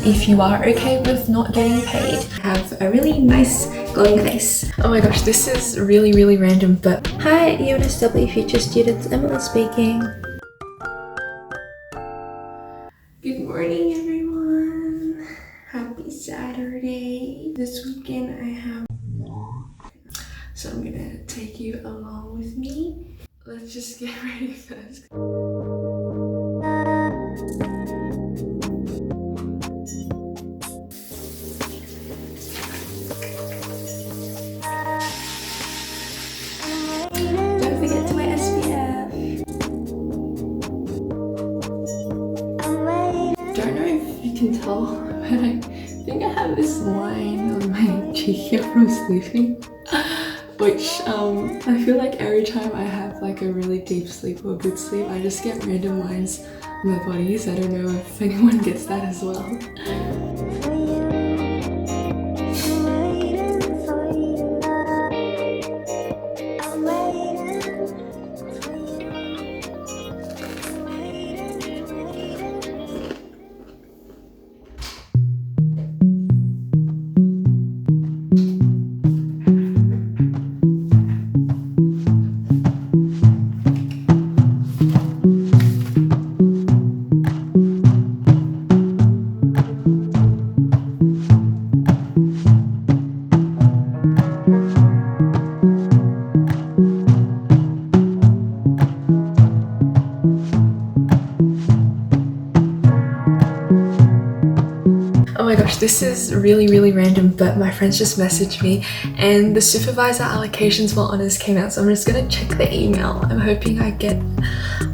if you are okay with not getting paid. Have a really nice glowing face. Oh my gosh, this is really random, but hi UNSW future students, Emily speaking. Good morning everyone. Happy Saturday. This weekend I have work, so I'm gonna take you along with me. Let's just get ready first. Don't forget to wear SPF. Don't know if you can tell, but I think I have this line on my cheek here from sleeping, which I feel like every time I have like a really deep sleep or good sleep, I just get random lines on my body, so I don't know if anyone gets that as well. Oh my gosh, this is really random, but my friends just messaged me and the supervisor allocations for honours came out, so I'm just gonna check the email. I'm hoping I get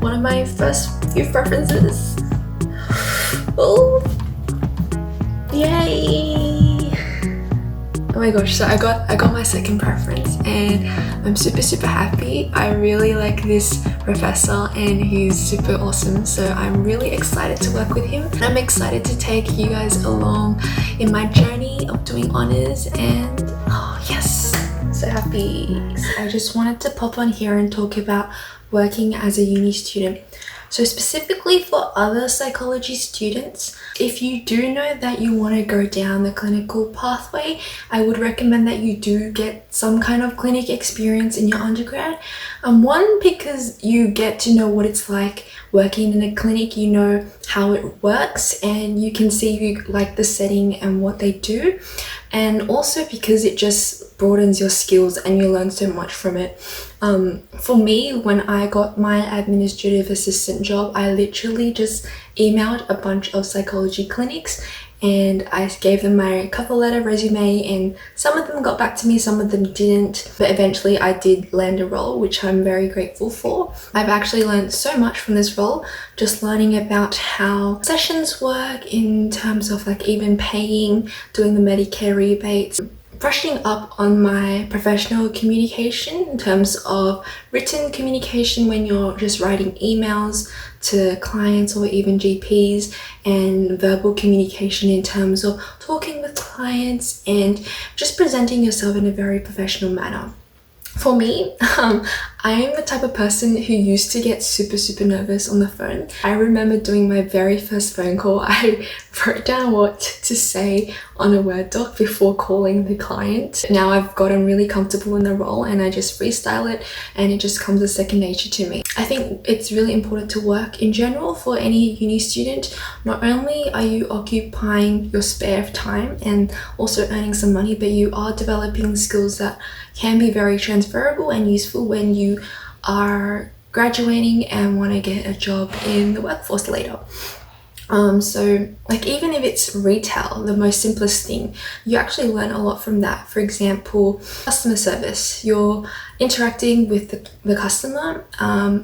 one of my first few preferences. Oh, yay! Oh my gosh, so I got my second preference and I'm super happy. I really like this professor and he's super awesome, so I'm really excited to work with him. I'm excited to take you guys along in my journey of doing honours, and oh yes, so happy. So I just wanted to pop on here and talk about working as a uni student. So specifically for other psychology students, if you do know that you want to go down the clinical pathway, I would recommend that you do get some kind of clinic experience in your undergrad. One, because you get to know what it's like working in a clinic, you know how it works and you can see you like the setting and what they do. And also because it just broadens your skills and you learn so much from it. For me, when I got my administrative assistant job, I literally just emailed a bunch of psychology clinics and I gave them my cover letter, resume, and some of them got back to me, some of them didn't, but eventually I did land a role, which I'm very grateful for. I've actually learned so much from this role, just learning about how sessions work in terms of like even paying, doing the Medicare rebates, brushing up on my professional communication in terms of written communication when you're just writing emails to clients or even GPs, and verbal communication in terms of talking with clients and just presenting yourself in a very professional manner. For me, I am the type of person who used to get super nervous on the phone. I remember doing my very first phone call, I wrote down what to say on a Word doc before calling the client. Now I've gotten really comfortable in the role and I just freestyle it and it just comes as second nature to me. I think it's really important to work in general for any uni student. Not only are you occupying your spare time and also earning some money, but you are developing skills that can be very transferable and useful when you are graduating and want to get a job in the workforce later. So like even if it's retail, the most simplest thing, you actually learn a lot from that. For example, customer service, you're interacting with the customer,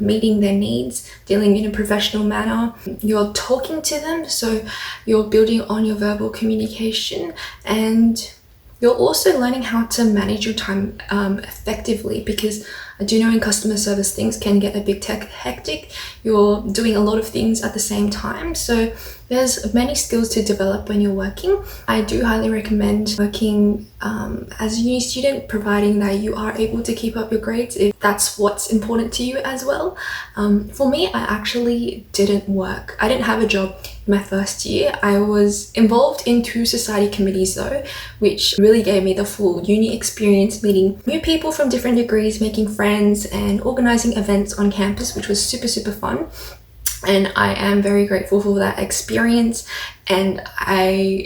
meeting their needs, dealing in a professional manner, you're talking to them, so you're building on your verbal communication, and you're also learning how to manage your time effectively, because I do know in customer service things can get a bit hectic. You're doing a lot of things at the same time, so there's many skills to develop when you're working. I do highly recommend working as a uni student, providing that you are able to keep up your grades if that's what's important to you as well. For me, I actually didn't work. I didn't have a job my first year. I was involved in 2 society committees though, which really gave me the full uni experience, meeting new people from different degrees, making friends and organizing events on campus, which was super fun. And I am very grateful for that experience, and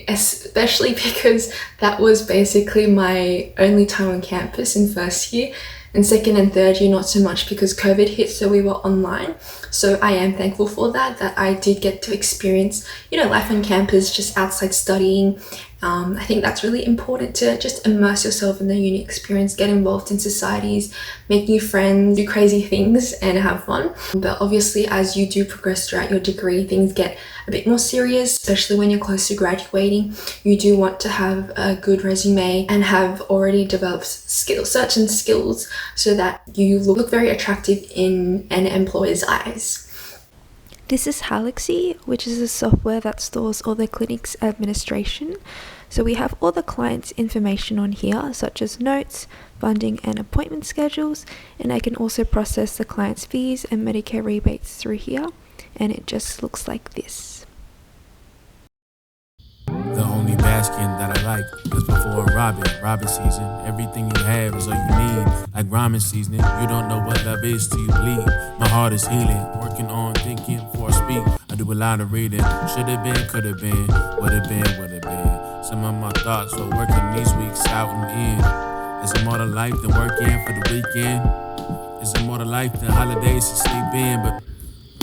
especially because that was basically my only time on campus in first year, and second and third year not so much because COVID hit, so we were online. So I am thankful for that I did get to experience, life on campus just outside studying. I think that's really important to just immerse yourself in the uni experience, get involved in societies, make new friends, do crazy things and have fun. But obviously as you do progress throughout your degree, things get a bit more serious, especially when you're close to graduating. You do want to have a good resume and have already developed certain skills so that you look very attractive in an employer's eyes. This is Galaxy, which is a software that stores all the clinic's administration. So we have all the clients' information on here, such as notes, funding and appointment schedules, and I can also process the client's fees and Medicare rebates through here, and it just looks like this. The only baskin that I like is before Robin season. Everything you have is all you need, like ramen seasoning. You don't know what love is till you bleed. My heart is healing, working on thinking before I speak. I do a lot of reading. Should've been, could've been, would've been. Some of my thoughts were working these weeks out and in. Is it more to life than working for the weekend? Is it more to life than holidays to sleep in? But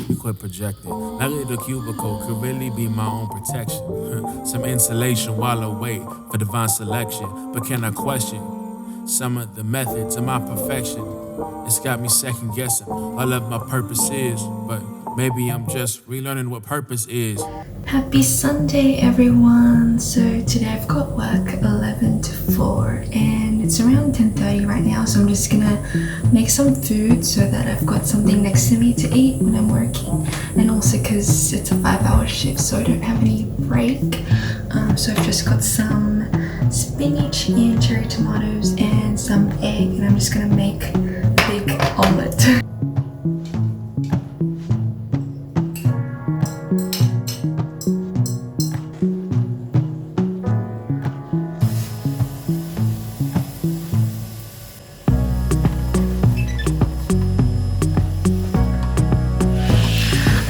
you quit projecting. Luckily the cubicle could really be my own protection. Some insulation while I wait for divine selection. But can I question some of the methods of my perfection? It's got me second guessing all of my purpose is, but maybe I'm just relearning what purpose is. Happy Sunday everyone. So today I've got work 11 to 4 and it's around 10:30 right now, so I'm just gonna make some food so that I've got something next to me to eat when I'm working, and also because it's a 5-hour shift so I don't have any break. So I've just got some spinach and cherry tomatoes and some egg, and I'm just gonna make a big omelette.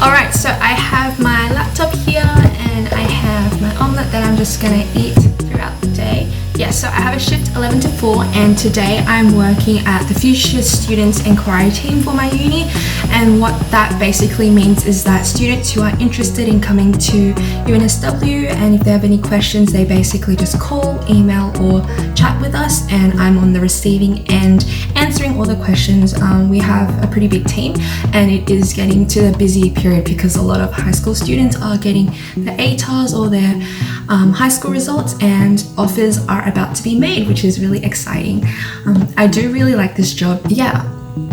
Alright, so I have my laptop here and I have my omelette that I'm just gonna eat throughout the day. Yeah, so I have a shift 11 to 4 and today I'm working at the Future Students Inquiry Team for my uni, and what that basically means is that students who are interested in coming to UNSW, and if they have any questions they basically just call, email or chat with us, and I'm on the receiving end answering all the questions. We have a pretty big team and it is getting to the busy period because a lot of high school students are getting their ATARs or their high school results, and offers are about to be made, which is really exciting. I do really like this job. Yeah,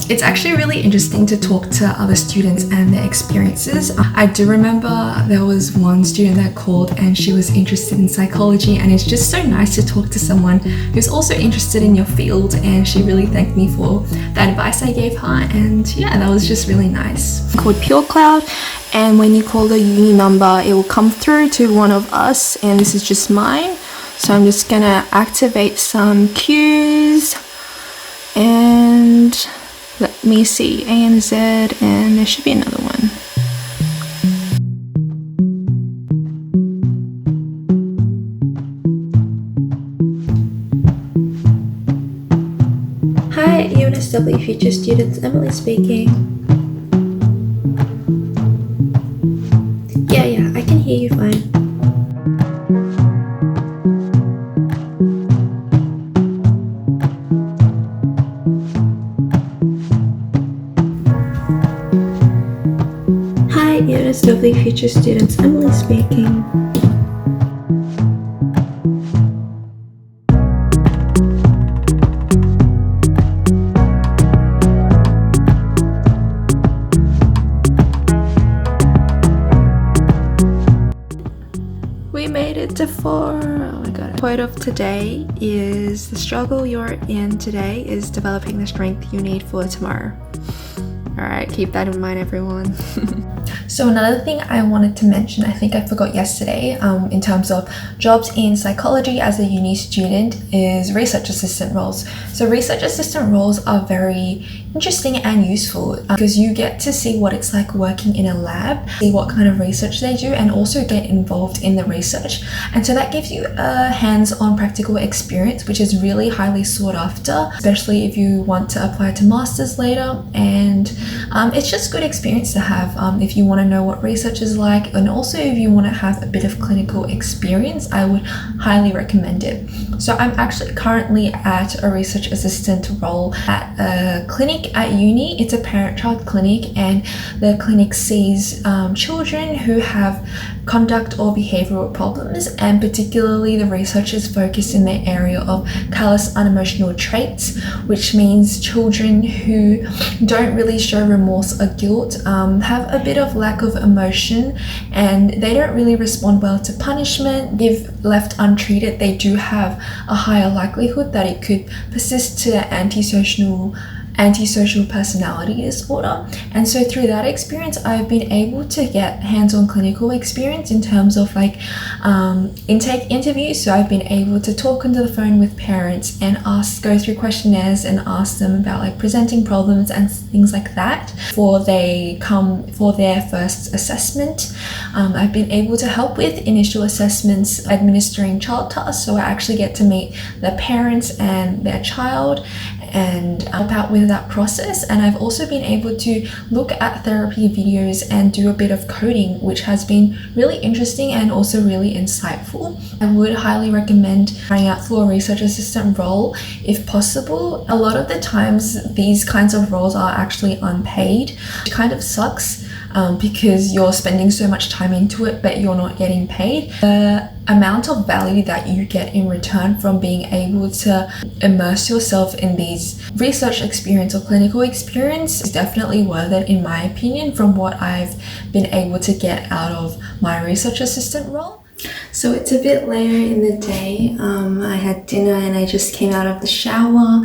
it's actually really interesting to talk to other students and their experiences. I do remember there was one student that called and she was interested in psychology, and it's just so nice to talk to someone who's also interested in your field, and she really thanked me for the advice I gave her, and yeah, that was just really nice. It's called Pure Cloud, and when you call the uni number it will come through to one of us, and this is just mine. So I'm just gonna activate some cues, and let me see, ANZ, and there should be another one. Hi, UNSW Future Students, Emily speaking. Yeah, I can hear you fine. UNSW Future Students, Emily speaking. We made it to 4. Oh my god. The quote of today is, the struggle you're in today is developing the strength you need for tomorrow. Alright, keep that in mind everyone. So another thing I wanted to mention, I think I forgot yesterday, in terms of jobs in psychology as a uni student, is research assistant roles. So research assistant roles are very interesting and useful because you get to see what it's like working in a lab, see what kind of research they do, and also get involved in the research. And so that gives you a hands-on practical experience, which is really highly sought after, especially if you want to apply to masters later. And it's just good experience to have if you want to know what research is like, and also if you want to have a bit of clinical experience, I would highly recommend it. So I'm actually currently at a research assistant role at a clinic at uni. It's a parent-child clinic, and the clinic sees children who have conduct or behavioral problems, and particularly the research is focused in the area of callous unemotional traits, which means children who don't really show remorse or guilt, have a bit of lack of emotion, and they don't really respond well to punishment. If left untreated, they do have a higher likelihood that it could persist to antisocial personality disorder. And so through that experience, I've been able to get hands-on clinical experience in terms of like intake interviews. So I've been able to talk onto the phone with parents and go through questionnaires and ask them about like presenting problems and things like that before they come for their first assessment. I've been able to help with initial assessments, administering child tasks, so I actually get to meet the parents and their child and help out with that process. And I've also been able to look at therapy videos and do a bit of coding, which has been really interesting and also really insightful. I would highly recommend trying out for a research assistant role if possible. A lot of the times these kinds of roles are actually unpaid, which kind of sucks because you're spending so much time into it but you're not getting paid. The amount of value that you get in return from being able to immerse yourself in these research experience or clinical experience is definitely worth it, in my opinion, from what I've been able to get out of my research assistant role. So it's a bit later in the day. I had dinner and I just came out of the shower,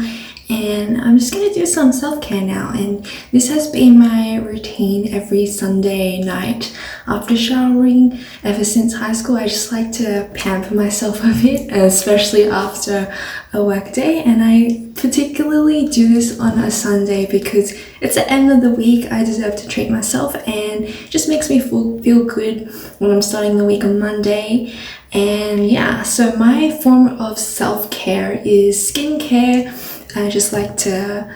and I'm just gonna do some self-care now. And this has been my routine every Sunday night after showering ever since high school. I just like to pamper myself a bit, especially after a work day. And I particularly do this on a Sunday because it's the end of the week. I deserve to treat myself, and it just makes me feel good when I'm starting the week on Monday. And yeah, so my form of self-care is skincare. I just like to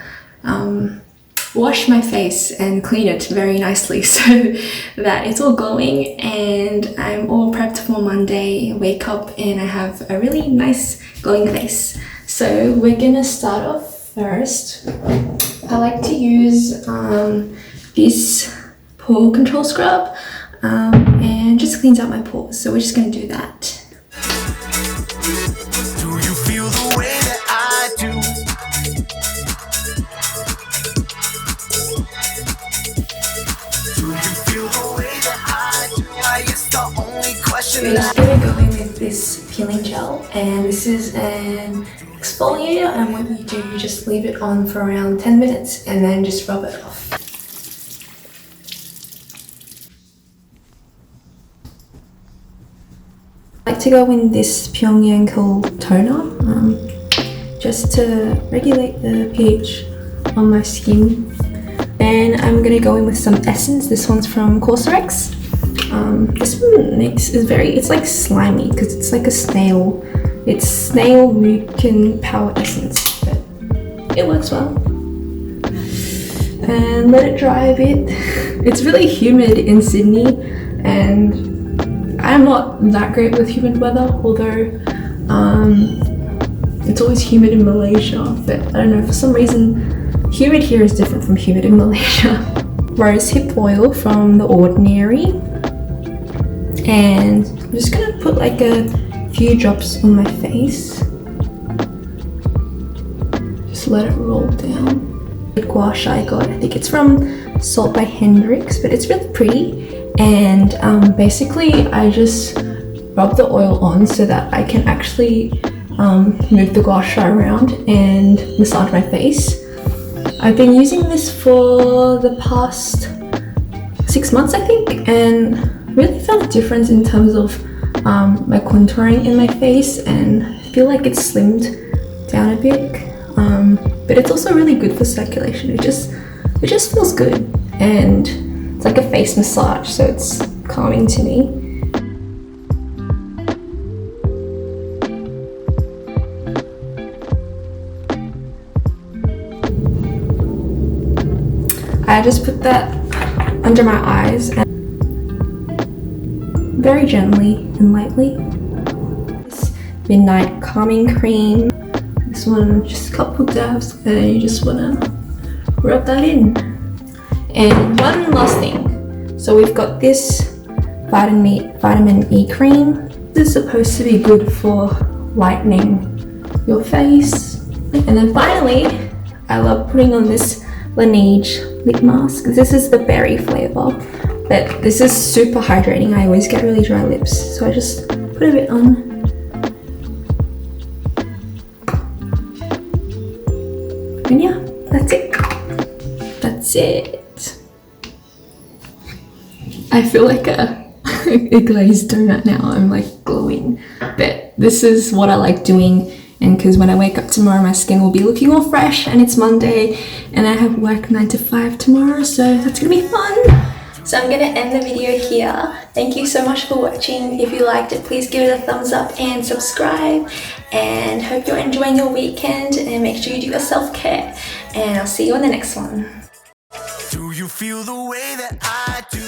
wash my face and clean it very nicely so that it's all glowing and I'm all prepped for Monday. Wake up and I have a really nice glowing face. So we're gonna start off first. I like to use this pore control scrub and just cleans out my pores. So we're just gonna do that. Do you feel the way that I do? Do you feel the way that I do? I guess the only question We're just gonna go in with this peeling gel, and this is an exfoliator, and what you do, you just leave it on for around 10 minutes and then just rub it off. I like to go in this Pyongyang toner just to regulate the pH on my skin. And I'm gonna go in with some essence. This one's from Cosrx. This one it's like slimy because it's like a snail. It's snail mucin power essence, but it works well. And let it dry a bit. It's really humid in Sydney, and I'm not that great with humid weather, although it's always humid in Malaysia, but I don't know, for some reason humid here is different from humid in Malaysia. Rosehip oil from The Ordinary, and I'm just gonna put like a few drops on my face. Just let it roll down. The gua sha I got, I think it's from Salt by Hendrix, but it's really pretty. And basically I just rub the oil on so that I can actually move the gua sha around and massage my face. I've been using this for the past 6 months, I think, and really felt a difference in terms of my contouring in my face, and I feel like it's slimmed down a bit. But it's also really good for circulation. It just feels good, and it's like a face massage, so it's calming to me. I just put that under my eyes and very gently and lightly. This midnight calming cream. This one, just a couple dabs, and you just wanna rub that in. And one last thing. So we've got this vitamin E cream. This is supposed to be good for lightening your face. And then finally, I love putting on this Laneige lip mask. This is the berry flavor, but this is super hydrating. I always get really dry lips, so I just put a bit on. And yeah, that's it. That's it. I feel like a glazed donut now. I'm like glowing, but this is what I like doing. And because when I wake up tomorrow, my skin will be looking all fresh, and it's Monday, and I have work 9 to 5 tomorrow, so that's gonna be fun. So I'm gonna end the video here. Thank you so much for watching. If you liked it, please give it a thumbs up and subscribe. And hope you're enjoying your weekend, and make sure you do your self-care. And I'll see you on the next one. Do you feel the way that I do?